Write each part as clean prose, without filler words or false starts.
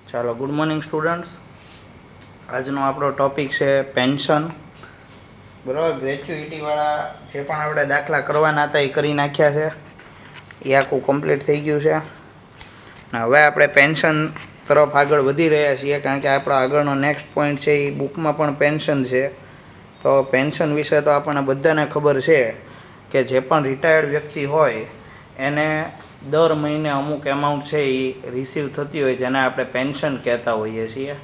ચાલો, good morning students. આજનો આપણો ટોપિક છે પેન્શન. બરાબર, ગ્રેચ્યુઇટીવાળા જે પણ આપણે દાખલા કરવાના હતા એ કરી નાખ્યા છે, એ આખું કમ્પ્લીટ થઈ ગયું છે. હવે આપણે પેન્શન તરફ આગળ વધી રહ્યા છીએ, કારણ કે આપણો આગળનો નેક્સ્ટ પોઈન્ટ છે એ બુકમાં પણ પેન્શન છે. તો પેન્શન વિશે તો આપણને બધાને ખબર છે કે જે પણ રિટાયર્ડ વ્યક્તિ હોય એને દર મહિને અમુક એમાઉન્ટ છે એ રિસીવ થતી હોય, જેને આપણે પેન્શન કહેતા હોઈએ છીએ.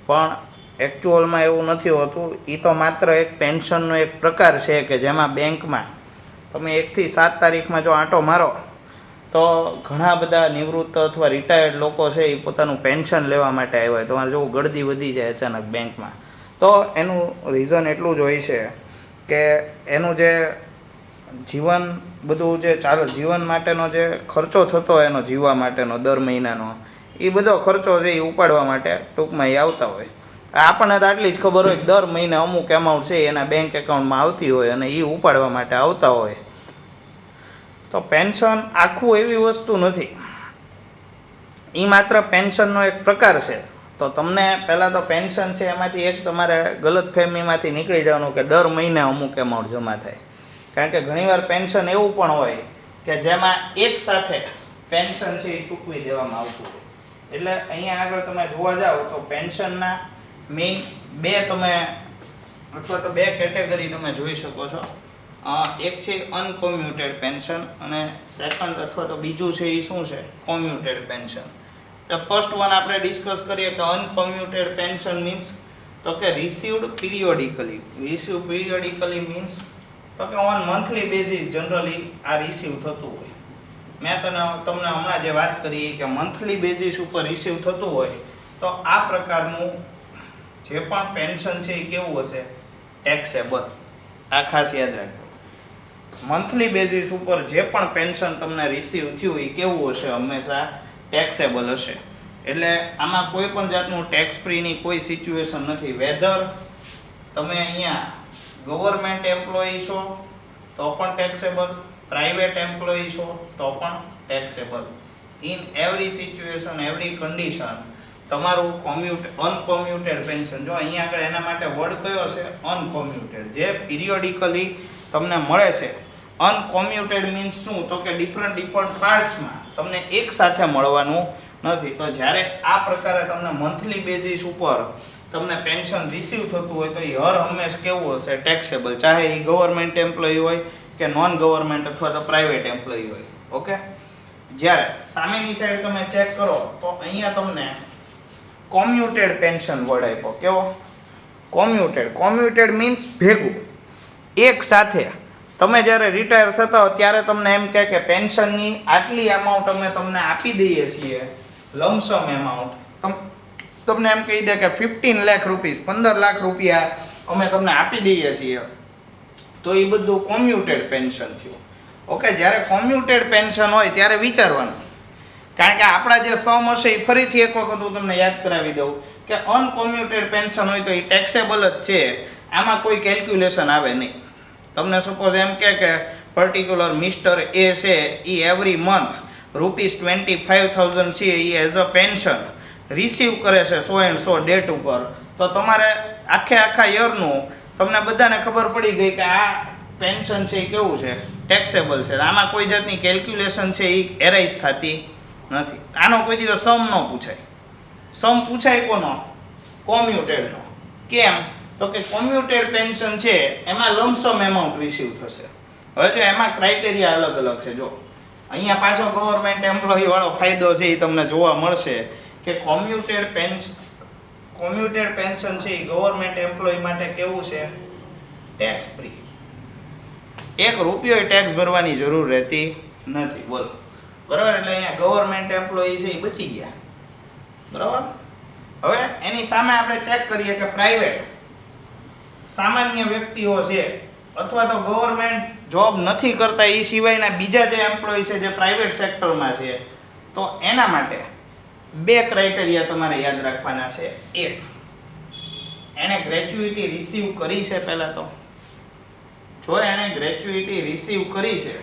પણ એકચ્યુઅલમાં એવું નથી હોતું. એ તો માત્ર એક પેન્શનનો એક પ્રકાર છે કે જેમાં બેંકમાં તમે 1 થી 7 તારીખમાં જો આંટો મારો તો ઘણા બધા નિવૃત્ત અથવા રિટાયર્ડ લોકો છે એ પોતાનું પેન્શન લેવા માટે આવ્યા હોય. તમારે જો ગળદી વધી જાય અચાનક બેંકમાં, તો એનું રીઝન એટલું જ હોય છે કે એનું જે જીવન બધું જે જીવન માટેનો જે ખર્ચો થતો હોય એનો જીવવા માટેનો દર મહિનાનો, એ બધો ખર્ચો છે એ ઉપાડવા માટે ટૂંકમાં એ આવતા હોય. આપણને તો આટલી જ ખબર હોય કે દર મહિને અમુક એમાઉન્ટ છે એના બેંક એકાઉન્ટમાં આવતી હોય અને એ ઉપાડવા માટે આવતા હોય. તો પેન્શન આખું એવી વસ્તુ નથી, એ માત્ર પેન્શનનો એક પ્રકાર છે. તો તમને પહેલાં તો પેન્શન છે એમાંથી એક તમારે ગલતફહેમીમાંથી નીકળી જવાનું કે દર મહિને અમુક એમાઉન્ટ જમા થાય. કારણ કે ઘણીવાર પેન્શન એવું પણ હોય કે જેમાં એક સાથે પેન્શન છે એ ચૂકવી દેવામાં આવતું હોય. એટલે અહીંયા આગળ તમે જોવા જાઓ તો પેન્શનના મેઇન બે કેટેગરી તમે જોઈ શકો છો. એક છે અનકોમ્યુટેડ પેન્શન અને સેકન્ડ અથવા તો બીજું છે એ શું છે, કોમ્યુટેડ પેન્શન. તો ફર્સ્ટ વન આપણે ડિસ્કસ કરીએ કે અનકોમ્યુટેડ પેન્શન મીન્સ તો કે received periodically. Receive periodically means તો કે ઓન મંથલી બેઝિસ જનરલી આ રિસીવ થતું હોય. મેં તમને હમણાં જે વાત કરી કે મંથલી બેઝિસ ઉપર રિસીવ થતું હોય, તો આ પ્રકારનું જે પણ પેન્શન છે એ કેવું હશે, ટેક્સેબલ. આ ખાસ યાદ રાખજો, મંથલી બેઝિસ ઉપર જે પણ પેન્શન તમને રિસીવ થયું એ કેવું હશે, હંમેશા ટેક્સેબલ હશે. એટલે આમાં કોઈ પણ જાતનું ટેક્સ ફ્રીની કોઈ સિચ્યુએશન નથી. વેધર તમે અહીંયા ગવર્મેન્ટ એમ્પ્લોયી છો તો પણ ટેક્સેબલ, પ્રાઇવેટ એમ્પ્લોયી છો તો પણ taxable. In every situation, every condition તમારું અનકોમ્યુટેડ પેન્શન, જો અહીંયા આગળ એના માટે વર્ડ કયો છે, અનકોમ્યુટેડ, જે પિરિયોડિકલી તમને મળે છે. અનકોમ્યુટેડ મીન્સ શું, તો કે ડિફરન્ટ પાર્ટ્સમાં તમને એક સાથે મળવાનું નથી. તો જ્યારે આ પ્રકારે તમને મંથલી બેઝિસ ઉપર તમને પેન્શન રિસીવ થતું હોય તો એ હર હંમેશ કેવું હશે, ટેક્સેબલ. ચાહે એ ગવર્મેન્ટ એમ્પ્લોયી હોય કે નોન ગવર્મેન્ટ અથવા તો પ્રાઇવેટ એમ્પ્લોયી હોય. ઓકે. જ્યારે સામેની સાઈડ તમે ચેક કરો તો અહીંયા તમને કોમ્યુટેડ પેન્શન વર્ડ આપ્યો. કેવો, કોમ્યુટેડ. કોમ્યુટેડ મીન્સ ભેગું, એક સાથે. તમે જ્યારે રિટાયર થતા હો ત્યારે તમને એમ કહે કે પેન્શનની આટલી એમાઉન્ટ અમે તમને આપી દઈએ છીએ, લમસમ એમાઉન્ટ. તમને એમ કહી દે કે 15 લાખ રૂપીસ, 15 લાખ રૂપિયા અમે તમને આપી દઈએ છીએ, તો એ બધું કોમ્યુટેડ પેન્શન થયું. ઓકે. જ્યારે કોમ્યુટેડ પેન્શન હોય ત્યારે વિચારવાનું, કારણ કે આપણા જે સમ હશે એ ફરીથી એક વખત હું તમને યાદ કરાવી દઉં કે અનકોમ્યુટેડ પેન્શન હોય તો એ ટેક્સેબલ જ છે, આમાં કોઈ કેલ્ક્યુલેશન આવે નહીં. તમને સપોઝ એમ કે પર્ટિક્યુલર મિસ્ટર એ છે એ એવરી મંથ ₹25,000 છે એ એઝ અ પેન્શન રિસીવ કરે છે 100 ડેટ ઉપર, તો તમારે આખા યરનું તમને બધાને ખબર પડી ગઈ કે આ પેન્શન છે એ કેવું છે, ટેક્સેબલ છે. આમાં કોઈ જાતની કેલ્ક્યુલેશન છે એ એરાઇઝ થતી નથી. આનો કોઈ દિવસ સમ ન પૂછાય. સમ પૂછાય કોનો, કોમ્યુટેડનો. કેમ, તો કે કોમ્યુટેડ પેન્શન છે એમાં લમસમ એમાઉન્ટ રિસીવ થશે. હવે જો એમાં ક્રાઇટેરિયા અલગ અલગ છે. જો અહીંયા પાછો ગવર્મેન્ટ એમ્પ્લોયી વાળો ફાયદો છે એ તમને જોવા મળશે કે કોમ્યુટેડ પેન્શન છે એ ગવર્મેન્ટ એમ્પ્લોયી માટે કેવું છે, ટેક્સ ફ્રી. ₹1 ટેક્સ ભરવાની જરૂર રહેતી નથી. બોલો, બરાબર. એટલે અહીંયા ગવર્મેન્ટ એમ્પ્લોયી છે એ બચી ગયા. બરાબર. હવે એની સામે આપણે ચેક કરીએ કે પ્રાઇવેટ સામાન્ય વ્યક્તિઓ છે અથવા તો ગવર્મેન્ટ જોબ નથી કરતા એ સિવાયના બીજા જે એમ્પ્લોયી છે જે પ્રાઇવેટ સેક્ટરમાં છે, તો એના માટે 2 ક્રાઇટેરિયા તમારે યાદ રાખવાના છે. એક, એને ગ્રેચ્યુઇટી રિસીવ કરી છે. પહેલાં તો જો એને ગ્રેચ્યુઇટી રિસીવ કરી છે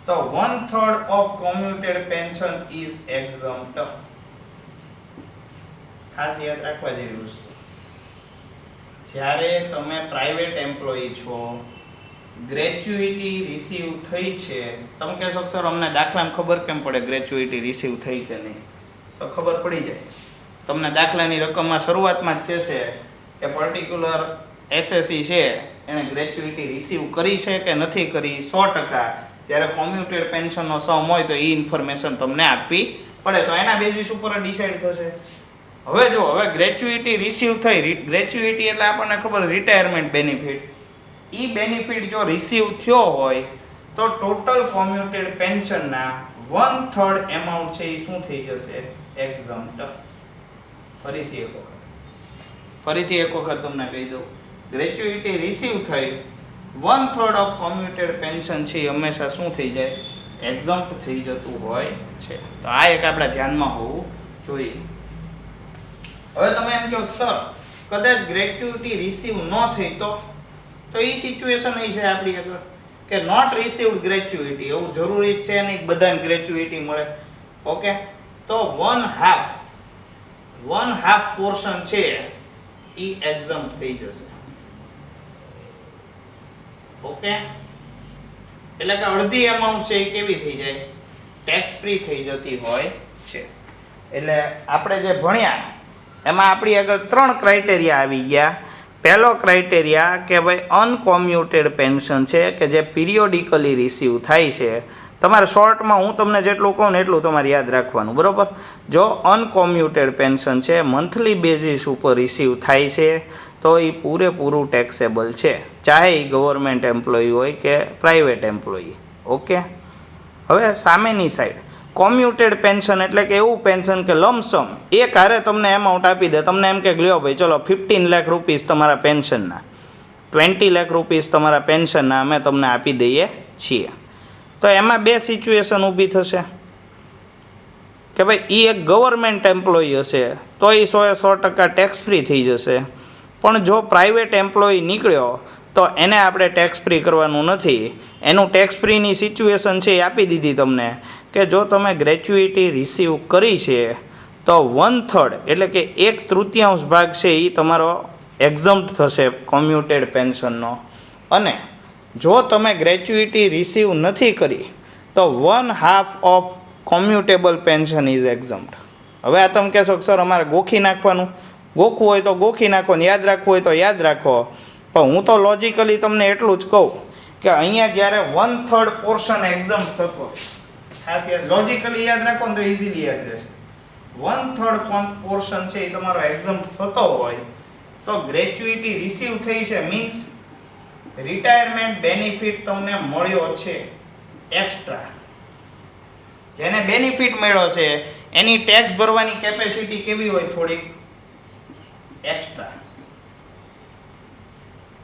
તો 1/3 ઓફ કોમ્યુટેડ પેન્શન ઇઝ એક્ઝમ્પ્ટ. ખાસ યાદ રાખવા જેવી વસ્તુ. જ્યારે તમે પ્રાઇવેટ એમ્પ્લોયી છો, ગ્રેચ્યુઇટી રિસીવ થઈ છે, તમે કહેશો સર અમને દાખલામાં ખબર કેમ પડે ગ્રેચ્યુઇટી રિસીવ થઈ કે નહીં? તો ખબર પડી જાય. તમને દાખલાની રકમમાં શરૂઆતમાં જ કહેશે કે પર્ટિક્યુલર એસએસસી છે એણે ગ્રેચ્યુઇટી રિસીવ કરી છે કે નથી કરી. 100% જ્યારે કોમ્યુટેડ પેન્શનનો સમ હોય તો એ ઇન્ફોર્મેશન તમને આપવી પડે. તો એના બેઝિસ ઉપર ડિસાઇડ થશે. હવે જો હવે ગ્રેચ્યુઇટી રિસીવ થઈ, ગ્રેચ્યુઇટી એટલે આપણને ખબર રિટાયરમેન્ટ બેનિફિટ. એ બેનિફિટ જો રિસીવ થયો હોય તો ટોટલ કોમ્યુટેડ પેન્શનના 1/3 એમાઉન્ટ છે એ શું થઈ જશે? એક્ઝમ્પ્ટ. ફરીથી એક વખત તમને કહી દઉં, ગ્રેચ્યુઇટી રિસીવ થઈ 1/3 ઓફ કોમ્યુટેડ પેન્શન છે એ હંમેશા શું થઈ જાય? એક્ઝમ્પ્ટ થઈ જતું હોય છે. તો આ એક આપણા ધ્યાનમાં હોવું જોઈએ. હવે તમે એમ કહો સર કદાચ ગ્રેચ્યુઇટી રિસીવ ન થઈ તો એ સિચ્યુએશન એ છે આપણી આગળ કે નોટ રિસીવ્ડ ગ્રેચ્યુઇટી. એવું જરૂરી જ છે નહીં બધાને ગ્રેચ્યુઇટી મળે. ઓકે, તો 1/2 પોર્શન છે એ એક્ઝમ્પ્ટ થઈ જશે. ઓકે, એટલે કે અડધી એમાઉન્ટ છે એ કેવી થઈ જાય? ટેક્સ ફ્રી થઈ જતી હોય છે. એટલે આપણે જે ભણ્યા એમાં આપણી આગળ 3 ક્રાઇટેરિયા આવી ગયા. પહેલો ક્રાઇટેરિયા કે ભાઈ અનકોમ્યુટેડ પેન્શન છે કે જે પિરિયોડિકલી રિસીવ થાય છે. તમારે શોર્ટમાં હું તમને જેટલું કહું ને એટલું તમારે યાદ રાખવાનું, બરાબર? જો અનકોમ્યુટેડ પેન્શન છે, મંથલી બેઝિસ ઉપર રિસીવ થાય છે તો એ પૂરેપૂરું ટેક્સેબલ છે, ચાહે એ ગવર્મેન્ટ એમ્પ્લોયી હોય કે પ્રાઇવેટ એમ્પ્લોયી. ઓકે, હવે સામેની સાઈડ કોમ્યુટેડ પેન્શન એટલે કે એવું પેન્શન કે લમસમ એક હારે તમને એમાઉન્ટ આપી દે. તમને એમ કે લ્યો ભાઈ ચલો 15 લાખ રૂપીસ તમારા પેન્શનના, 20 લાખ રૂપીસ તમારા પેન્શનના અમે તમને આપી દઈએ છીએ. તો એમાં બે સિચ્યુએશન ઊભી થશે કે ભાઈ એ એક ગવર્મેન્ટ એમ્પ્લોયી હશે તો એ 100% ટેક્સ ફ્રી થઈ જશે. પણ જો પ્રાઇવેટ એમ્પ્લોયી નીકળ્યો તો એને આપણે ટેક્સ ફ્રી કરવાનું નથી. એનું ટેક્સ ફ્રીની સિચ્યુએશન છે એ આપી દીધી તમને કે જો તમે ગ્રેચ્યુઇટી રિસીવ કરી છે તો 1/3 એટલે કે 1/3 ભાગ છે એ તમારો એક્ઝમ્પ્ટ થશે કોમ્યુટેડ પેન્શનનો. અને જો તમે ગ્રેચ્યુઇટી રિસીવ નથી કરી તો 1/2 ઓફ કોમ્યુટેબલ પેન્શન ઇઝ એક્ઝમ્પ્ટ. હવે આ તમે કહેશો કે સર અમારે ગોખી નાખવાનું, ગોખવું હોય તો ગોખી નાખો ને યાદ રાખવું હોય તો યાદ રાખો. પણ હું તો લોજિકલી તમને એટલું જ કહું કે અહીંયા જ્યારે 1/3 પોર્શન એક્ઝમ્પ્ટ થતો, ખાસ યાદ લોજિકલી યાદ રાખો ને તો ઇઝીલી યાદ રહેશે. 1/3 પોર્શન છે એ તમારો એક્ઝમ્પ્ટ થતો હોય તો ગ્રેચ્યુઇટી રિસીવ થઈ છે મીન્સ રિટાયરમેન્ટ બેનિફિટ તમને મળ્યો છે એક્સ્ટ્રા. જેને બેનિફિટ મળ્યો છે એની ટેક્સ ભરવાની કેપેસિટી કેવી હોય? થોડીક એક્સ્ટ્રા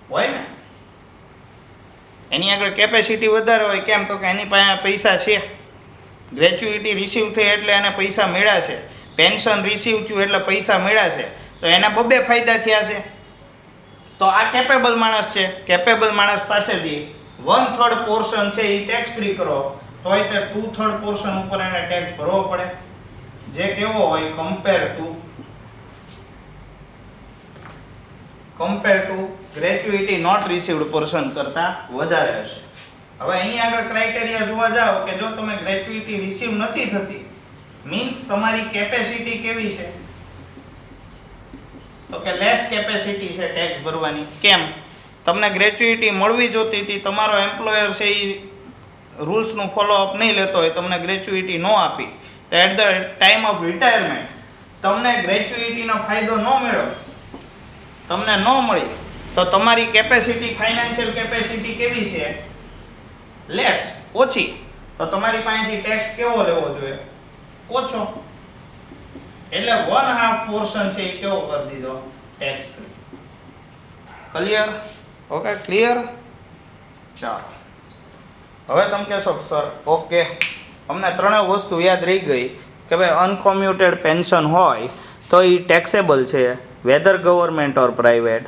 હોય ને, એની આગળ કેપેસિટી વધારે હોય. કેમ? તો કે એની પાસે પૈસા છે, ગ્રેચ્યુઇટી રિસીવ થઈ એટલે એને પૈસા મળ્યા છે, પેન્શન રિસીવ થયું એટલે પૈસા મળ્યા છે, તો એના બબે ફાયદા થયા છે. તો આ કેપેબલ માણસ છે. કેપેબલ માણસ પાસેથી 1/3 પોર્શન છે એ ટેક્સ ફ્રી કરો તો એ 2/3 પોર્શન ઉપર એને ટેક્સ ભરવો પડે, જે કેવો હોય compare to gratuity not received portion કરતાં વધારે હશે. હવે અહીં આગળ ક્રાઇટેરિયા જોવા જાઓ કે જો તમે ગ્રેચ્યુઇટી રિસીવ નથી થતી મીન્સ તમારી કેપેસિટી કેવી છે? તો કે લેસ કેપેસિટી છે ટેક્સ ભરવાની. કેમ? તમને ગ્રેચ્યુઇટી મળવી જોતી હતી, તમારો એમ્પ્લોયર છે એ રૂલ્સનું ફોલોઅપ નહીં લેતો હોય, તમને ગ્રેચ્યુઇટી ન આપી તો at the time of retirement તમને ગ્રેચ્યુઇટીનો ફાયદો ન મળ્યો, તમને ન મળી તો તમારી કેપેસિટી, ફાઇનાન્શિયલ કેપેસિટી કેવી છે? લેસ, ઓછી. તો તમારી પાસેથી ટેક્સ કેવો લેવો જોઈએ? ઓછો. એટલે 1/2 પોર્શન છે એ કેવો કરી દીધો? Tax free. Clear? Okay, clear? ચાલો હવે તમે કહેશો સર ઓકે અમને ત્રણેય વસ્તુ યાદ રહી ગઈ કે ભાઈ અનકોમ્યુટેડ પેન્શન હોય તો એ ટેક્સેબલ છે વેધર ગવર્મેન્ટ ઓર પ્રાઇવેટ.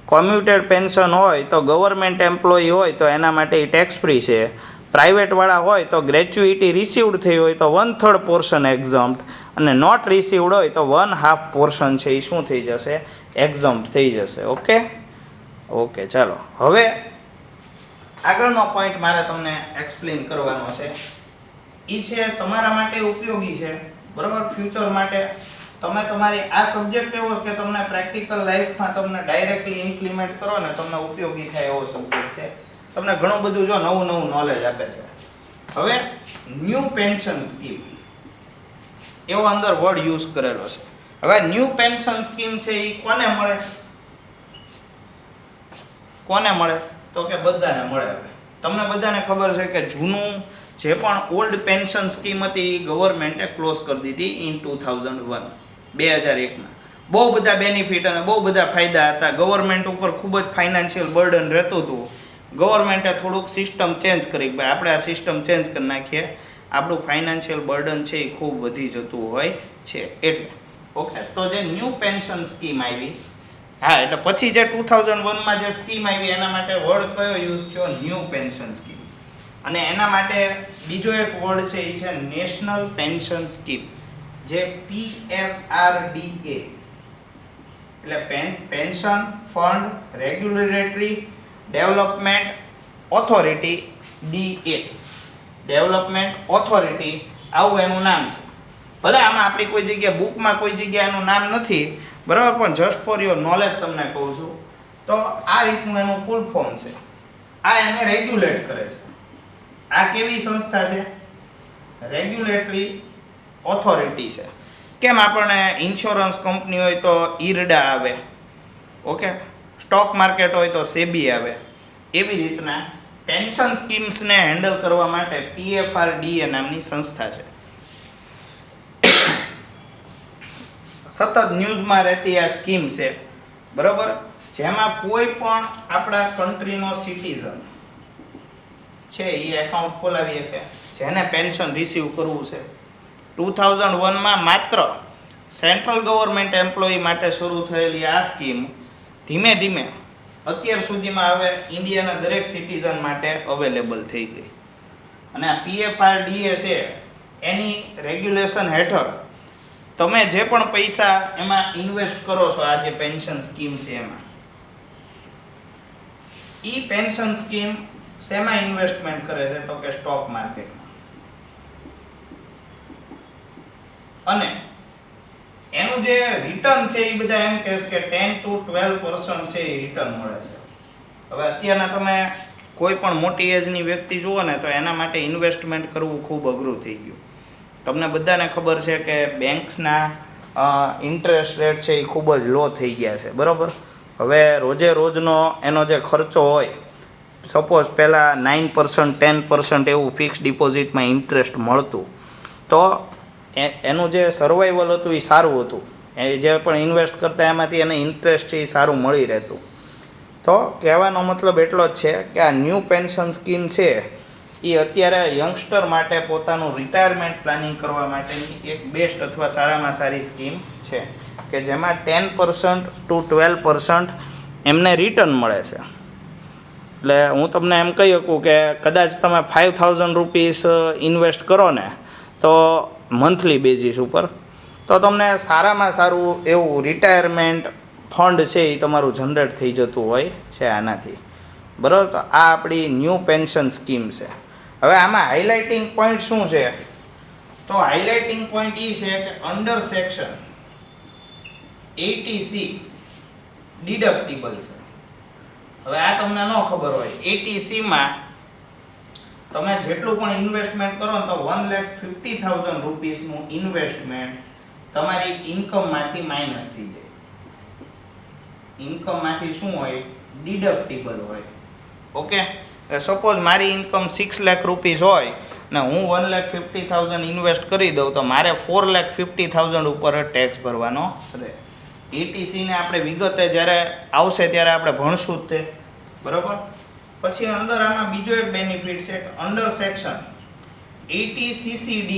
કોમ્યુટેડ પેન્શન હોય તો ગવર્મેન્ટ એમ્પ્લોયી હોય તો એના માટે એ ટેક્સ ફ્રી છે. પ્રાઇવેટવાળા હોય તો ગ્રેચ્યુઇટી રિસીવ્ડ થઈ હોય તો 1/3 પોર્શન એક્ઝમ્પ્ટ. અને નોટ રિસીવડ હોય તો 1/2 પોર્શન છે એ શું થઈ જશે, એક્ઝમ્પ્ટ થઈ જશે. ઓકે ચાલો હવે આગળનો પોઈન્ટ મારે તમને એક્સપ્લેન કરવાનો છે. એ છે તમારા માટે ઉપયોગી છે, બરાબર, ફ્યુચર માટે. તમે તમારી આ સબ્જેક્ટ એવો કે તમને પ્રેક્ટિકલ લાઈફમાં તમને ડાયરેક્ટલી ઇમ્પ્લિમેન્ટ કરો ને તમને ઉપયોગી થાય એવો સબ્જેક્ટ છે. તમને ઘણું બધું જો નવું નોલેજ આપે છે. હવે ન્યૂ પેન્શન સ્કીમ એવો અંદર વર્ડ યુઝ કરેલો છે. હવે ન્યૂ પેન્શન સ્કીમ છે એ કોને મળે તો કે બધાને મળે. તમને બધાને ખબર છે કે જૂનું જે પણ ઓલ્ડ પેન્શન સ્કીમ હતી એ ગવર્મેન્ટે ક્લોઝ કરી દીધી ઇન 2001 2001માં. બહુ બધા બેનિફિટ અને બહુ બધા ફાયદા હતા. ગવર્મેન્ટ ઉપર ખૂબ જ ફાઇનાન્શિયલ બર્ડન રહેતું હતું. ગવર્મેન્ટે થોડુંક સિસ્ટમ ચેન્જ કરી, ભાઈ આપણે આ સિસ્ટમ ચેન્જ કરી નાખીએ, આપણું ફાઇનાન્શિયલ બર્ડન છે એ ખૂબ વધી જતું હોય છે એટલે. ઓકે, તો જે ન્યૂ પેન્શન સ્કીમ આવી, હા, એટલે પછી જે 2001માં જે સ્કીમ આવી એના માટે વર્ડ કયો યુઝ થયો, ન્યૂ પેન્શન સ્કીમ. અને એના માટે બીજો એક વર્ડ છે એ છે નેશનલ પેન્શન સ્કીમ, જે PFRDA, એટલે pension fund regulatory development authority, DA development authority, આવું એનું નામ છે. ભલે આમાં આપણી કોઈ જગ્યાએ બુકમાં કોઈ જગ્યાએ એનું નામ નથી, બરાબર, પણ જસ્ટ ફોર યોર નોલેજ તમને કહું છું. તો આ રીતનું એનું ફૂલ ફોર્મ છે. આ એને રેગ્યુલેટ કરે છે. આ કેવી સંસ્થા છે? રેગ્યુલેટરી ઓથોરિટી છે. કેમ આપણને ઇન્સ્યોરન્સ કંપની હોય તો IRDA આવે, ઓકે, સ્ટોક માર્કેટ હોય તો SEBI આવે, એવી રીતના પેન્શન સ્કીમ્સને હેન્ડલ કરવા માટે PFRDA નામની સંસ્થા છે. સતત ન્યૂઝમાં રહેતી આ સ્કીમ છે, બરાબર, જેમાં કોઈ પણ આપણા કન્ટ્રીનો સિટીઝન છે એ એકાઉન્ટ ખોલાવી શકે, જેને પેન્શન રિસીવ કરવું છે. 2001માં માત્ર સેન્ટ્રલ ગવર્મેન્ટ એમ્પ્લોયી માટે શરૂ થયેલી આ સ્કીમ ધીમે ધીમે અત્યાર સુધીમાં હવે ઇન્ડિયાના દરેક સિટીઝન માટે અવેલેબલ થઈ ગઈ. અને આ PFRDA છે એની રેગ્યુલેશન હેઠળ તમે જે પણ પૈસા એમાં ઇન્વેસ્ટ કરો છો, આ જે પેન્શન સ્કીમ છે એમાં, ઈ પેન્શન સ્કીમ શેમાં ઇન્વેસ્ટમેન્ટ કરે છે તો કે સ્ટોક માર્કેટમાં. અને એનું જે રિટર્ન છે એ બધા એમ કહે છે કે 10 to 12% છે એ રિટર્ન મળે છે. હવે અત્યારના તમે કોઈ પણ મોટી એજની વ્યક્તિ જુઓ ને તો એના માટે ઇન્વેસ્ટમેન્ટ કરવું ખૂબ અઘરું થઈ ગયું. તમને બધાને ખબર છે કે બેંક્સના ઇન્ટરેસ્ટ રેટ છે એ ખૂબ જ લો થઈ ગયા છે, બરાબર. હવે રોજે રોજનો એનો જે ખર્ચો હોય, સપોઝ પહેલાં 9% 10% એવું ફિક્સ ડિપોઝિટમાં ઇન્ટરેસ્ટ મળતું, તો એનું જે સર્વાઈવલ હતું એ સારું હતું. એ જે પણ ઇન્વેસ્ટ કરતા એમાંથી એને ઇન્ટરેસ્ટ છે એ સારું મળી રહેતું. તો કહેવાનો મતલબ એટલો જ છે કે આ ન્યૂ પેન્શન સ્કીમ છે એ અત્યારે યંગસ્ટર માટે પોતાનું રિટાયરમેન્ટ પ્લાનિંગ કરવા માટેની એક બેસ્ટ અથવા સારામાં સારી સ્કીમ છે, કે જેમાં 10% to 12% એમને રિટર્ન મળે છે. એટલે હું તમને એમ કહી શકું કે કદાચ તમે 5,000 રૂપીસ ઇન્વેસ્ટ કરો ને તો મંથલી બેઝિસ ઉપર, તો તમને સારામાં સારું એવું રિટાયરમેન્ટ ફંડ છે એ તમારું જનરેટ થઈ જતું હોય છે આનાથી, બરાબર. તો આ આપણી ન્યૂ પેન્શન સ્કીમ છે. હવે આમાં હાઇલાઇટિંગ પોઈન્ટ શું છે? તો હાઇલાઇટિંગ પોઈન્ટ એ છે કે અંડર સેક્શન 80C ડિડક્ટિબલ છે. હવે આ તમને ન ખબર હોય, 80Cમાં તમે જેટલું પણ ઇન્વેસ્ટમેન્ટ કરો ને તો 1,50,000 રૂપીસનું ઇન્વેસ્ટમેન્ટ તમારી ઇન્કમમાંથી માઇનસ થઈ જાય. ઇન્કમમાંથી શું હોય? ડિડક્ટિબલ હોય. ઓકે, સપોઝ મારી ઇન્કમ 6 લાખ રૂપીસ હોય ને હું 1,50,000 ઇન્વેસ્ટ કરી દઉં તો મારે 4,50,000 ઉપર ટેક્સ ભરવાનો રહે. ETCને આપણે વિગતે જ્યારે આવશે ત્યારે આપણે ભણશું જ તે, બરાબર. પછી અંદર આમાં બીજો એક બેનિફિટ છે કે અંડર સેક્શન 80CCD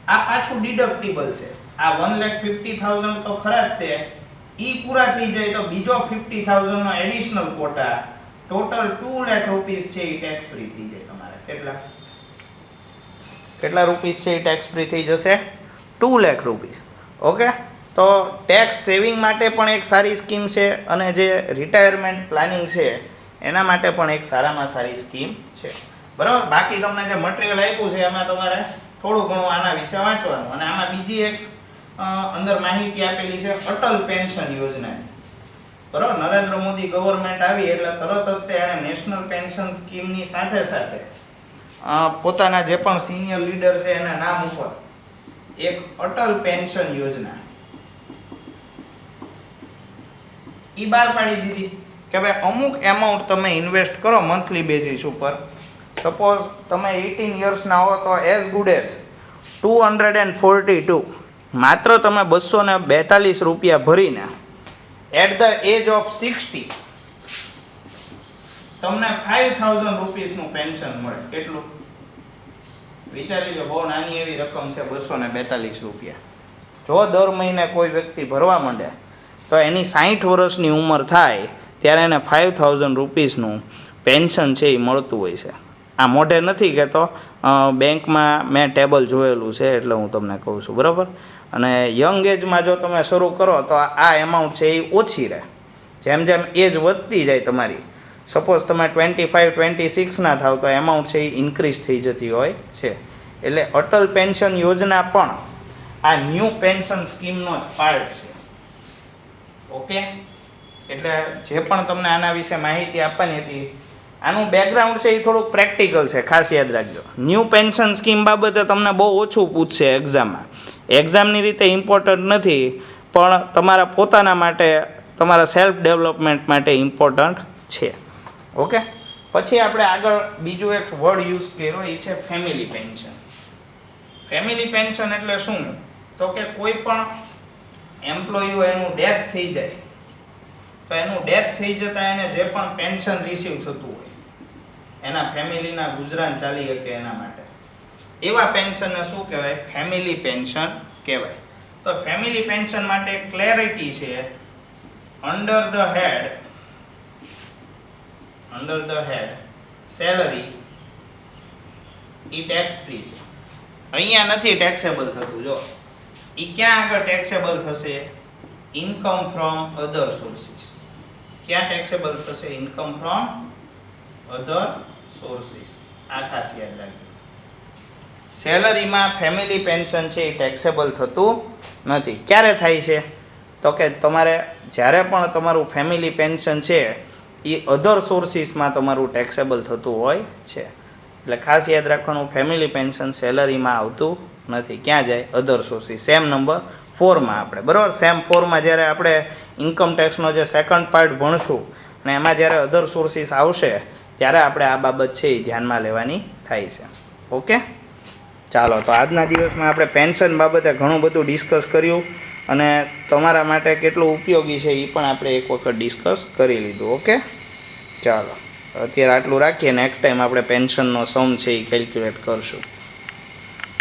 આ પાછું ડિડક્ટિબલ છે. આ 1,50,000 તો ખરા જ તે, ઈ પૂરા થઈ જાય તો બીજો 50,000 નો additional quota, total 2 lakh rupees છે એ ટેક્સ ફ્રી થઈ જાય તમારે. કેટલા રૂપીસ છે એ ટેક્સ ફ્રી થઈ જશે? 2 લાખ રૂપીસ. ઓકે, તો ટેક્સ સેવિંગ માટે પણ એક સારી સ્કીમ છે અને જે રિટાયરમેન્ટ પ્લાનિંગ છે એના માટે પણ એક સારામાં સારી સ્કીમ છે. બરાબર. બાકી તમને જે મટીરિયલ આપ્યું છે એમાં તમારે થોડું ઘણું આના વિશે વાંચવાનું. અને આમાં બીજી એક અંદર માહિતી આપેલી છે અટલ પેન્શન યોજનાની. બરાબર. નરેન્દ્ર મોદી ગવર્મેન્ટ આવી એટલે તરત જ તેણે નેશનલ પેન્શન સ્કીમની સાથે સાથે પોતાના જે પણ સિનિયર લીડર છે એના નામ ઉપર એક અટલ પેન્શન યોજના ઈ બહાર પાડી દીધી કે ભાઈ અમુક એમાઉન્ટ તમે ઇન્વેસ્ટ કરો મંથલી બેઝિસ ઉપર. સપોઝ તમે 18 યર્સના હો તો એઝ ગુડ એઝ 242 માત્ર તમે 242 રૂપિયા ભરીને એટ ધ એજ ઓફ 60 તમને 5000 રૂપીસનું પેન્શન મળે. કેટલું વિચારી લો, બહુ નાની એવી રકમ છે 242 રૂપિયા. જો દર મહિને કોઈ વ્યક્તિ ભરવા માંડે તો એની 60 વર્ષની ઉંમર થાય ત્યારે એને 5000 રૂપીસનું પેન્શન છે એ મળતું હોય છે. આ મોઢે નથી કહેતો, બેંકમાં મેં ટેબલ જોયેલું છે એટલે હું તમને કહું છું. બરાબર. અને યંગ એજમાં જો તમે શરૂ કરો તો આ એમાઉન્ટ છે એ ઓછી રહે. જેમ જેમ એજ વધતી જાય તમારી, સપોઝ તમે 25-26ના થાવ તો એમાઉન્ટ છે એ ઇન્ક્રીઝ થઈ જતી હોય છે. એટલે અટલ પેન્શન યોજના પણ આ ન્યૂ પેન્શન સ્કીમનો જ પાર્ટ છે. ઓકે, એટલે જે પણ તમને આના વિશે માહિતી આપવાની હતી, આનું બેકગ્રાઉન્ડ છે એ થોડુંક પ્રેક્ટિકલ છે, ખાસ યાદ રાખજો. ન્યૂ પેન્શન સ્કીમ બાબતે તમને બહુ ઓછું પૂછશે એક્ઝામમાં. એક્ઝામની રીતે ઇમ્પોર્ટન્ટ નથી, પણ તમારા પોતાના માટે, તમારા સેલ્ફ ડેવલપમેન્ટ માટે ઇમ્પોર્ટન્ટ છે. ઓકે, પછી આપણે આગળ બીજું એક વર્ડ યુઝ કર્યો, એ છે ફેમિલી પેન્શન. ફેમિલી પેન્શન એટલે શું? તો કે કોઈ પણ એમ્પ્લોયી હોય એનું ડેથ થઈ જાય તો એનું ડેથ થઈ જતાં એને જે પણ પેન્શન રિસીવ થતું હોય એના ફેમિલીના ગુજરાન ચાલી શકે એના માટે, એવા પેન્શનને શું કહેવાય? ફેમિલી પેન્શન કહેવાય. તો ફેમિલી પેન્શન માટે ક્લેરિટી છે, અંડર ધ હેડ સેલરી ઈ ટેક્સ ફ્રી છે. અહીંયા નથી ટેક્સેબલ થતું. જો ઈ ક્યાં આગળ ટેક્સેબલ થશે? Income from other sources. ક્યાં ટેક્સેબલ થશે? Income from other sources. આ ખાસ યાદ રાખજો. સેલરીમાં ફેમિલી પેન્શન છે એ ટેક્સેબલ થતું નથી. ક્યારે થાય છે? તો કે તમારે જ્યારે પણ તમારું ફેમિલી પેન્શન છે એ અધર સોર્સિસમાં તમારું ટેક્સેબલ થતું હોય છે. એટલે ખાસ યાદ રાખવાનું, ફેમિલી પેન્શન સેલરીમાં આવતું નથી. ક્યાં જાય? અધર સોર્સિસ. સેમ નંબર 4માં આપણે, બરાબર, સેમ 4માં જ્યારે આપણે ઇન્કમ ટેક્સનો જે સેકન્ડ પાર્ટ ભણશું અને એમાં જ્યારે અધર સોર્સિસ આવશે ત્યારે આપણે આ બાબત છે એ ધ્યાનમાં લેવાની થાય છે. ઓકે, ચાલો, તો આજના દિવસમાં આપણે પેન્શન બાબતે ઘણું બધું ડિસ્કસ કર્યું અને તમારા માટે કેટલું ઉપયોગી છે એ પણ આપણે એક વખત ડિસ્કસ કરી લીધું. ઓકે, ચાલો, અત્યારે આટલું રાખીએ. નેક્સ્ટ ટાઈમ આપણે પેન્શનનો સમ છે એ કેલ્ક્યુલેટ કરશું.